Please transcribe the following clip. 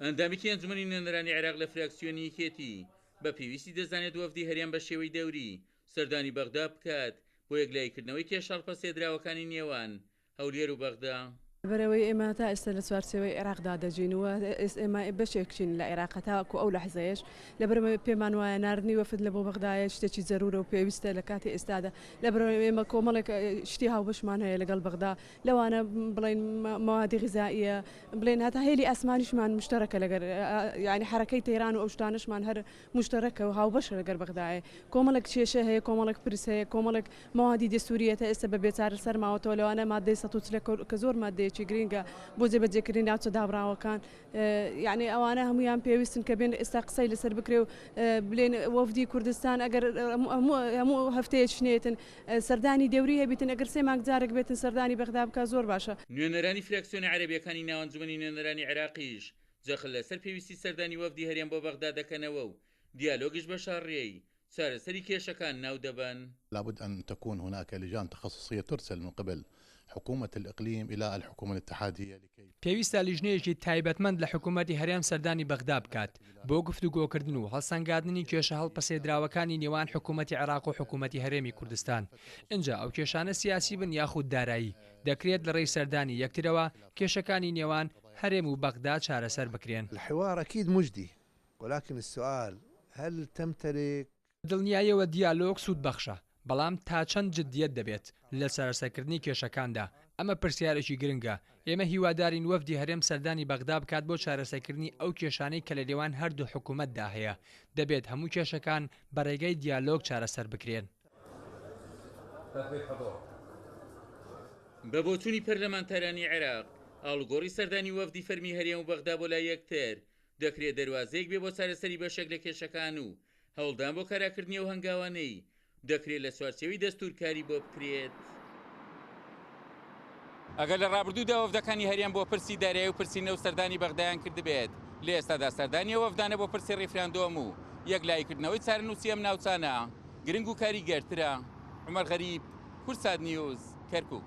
ئەندامێکی ئەنجومەنی نوێنەرانی عێراق لە فراکسیۆنی یەکێتی بە پێویستی دەزانێت وەفدی هەریان بە شێوەی دەوری سەردانی بەغدا بکات بۆ یەکلایکردنەوەی کێشەڵپەسێدراوەکانی نێوان هەولێر و بەغدا. بەرەوەی ئێمە تا ئێستا لە چوارچێوەی عێراقدا دەژینەوە ئێمە بەشێکچین لە عێراق تاکو ئەو لە حزەیەش لەبەرەوەی پێمان وایە ناردنی وەفد لە بۆ بەغدایە شتێکی زەرورە و پێویستە لە کاتی ئێستادا لەبەرەوەی ئێمە کۆمەڵێک شتی هاوبەشمان هەیە لەگەڵ بەغدا لەوانە بڵێن موادی غذائیە بڵێن هەتا هێلی ئاسمانیشمان مشتەرەکە لەگەر یعنی حرەکەی تەیران و ئەو شتانشمان هەر مشتەرەکە و هاوبەشە لەگەر بەغدایە کۆمەڵێک کێشە هەیە کۆمەڵێک پرس هەیە کۆمەڵێک موادی دەستوریەتە ئێستا بە بێچارە سەرماوەتەوە لەوانە مادەی 140 کە زۆر مادەیەکی گرینگە بۆ جێبەجێکردنی ناوچە دابراوەکان یعنی ئەوانە هەمویان پێویستن کە بێن ئێستا قسەی لەسەر بکرێ و بڵێن وەفدی کوردستان ئەگەر هەموو هەفتەیە شنێتن سەردانی دەوری هەبیتن ئەگەر سێ مانگ جارێک بێتن سەردانی بەغدا بکە زۆر باشە. نوێنەرانی فراکسیۆنی عەرەبیەکانی ناو ئەنجومەنی نوێنەرانی عێراقیش جەخت لەسەر پێویستی سەردانی وەفدی هەریان بۆ بەغدا دەکەنەوە و دیالۆگیش بە شاڕێی چارەسەری کێشەکان ناو دەبن. لابد أن تكون هناك لجان تخصصية ترسل من قبل حكومة الإقليم إلى الحكومة الاتحادية لكي پێویستە لیژنەیەکی تایبەتمەند لە حکوومەتی هەرێم سەردانی بەغدا بکات بۆ گفتوگۆکردن و هەڵسەنگاندنی کێشە هەڵپەسێدراوەکانی نێوان حکوومەتی عێراق و حکوومەتی هەرێمی کوردستان. اینجا ئەو کێشانە سیاسی بن یاخود دارایی دەکرێت لە ڕێی سەردانی یەکترەوە کێشەکانی نێوان هەرێم و بەغدا چارەسەر بکرێن. الحوار أكيد مجدي ولكن السؤال هل تمتلك دڵنیاییەوە دیالۆگ سوود بەخشە بەڵام تا چەند جددیەت دەبێت لە سەرسەرکردنی کێشەکاندا ئەمە پرسیارێکی گرنگە. ئێمە هیوادارین وەفدی هەرێم سەردانی بەغدا بکات بۆ چارەسەرکردنی ئەو کێشانەی کە لە نێوان هەردوو حکوومەتدا هەیە دەبێت هەموو کێشەکان بەڕێگەی دیالۆگ چارەسەر بکرێن. بە بۆچوونی پەرلەمانتارانی عێراق ئاڵوگۆڕی سەردانی وەفدی فەرمی هەرێم و بەغدا بۆ لای یەکتر دەکرێت دەواازەیەک بێ بۆ چارەسەری بەشێک لە کێشەکان و هەوڵدان بۆ کاراکردنی و هەنگاوانەی دەکرێت لە سوارچێوی دەستورکاری بۆ بکرێت. ئەگەر لە ڕابردوودا وەفدەکانی هەریان بۆ پرسی دارایی و پرسینە و سەردانی بەغدایان کردبێت لە ئێستادا سەردانی وەفدانە بۆ پرسی ڕێفراندۆم و یەکلایکردنەوەی چارەنووسی ئەم ناوچانە گرنگ و کاری گەرترە. عومەر غەریب، کورسات نیوز، کەرکووک.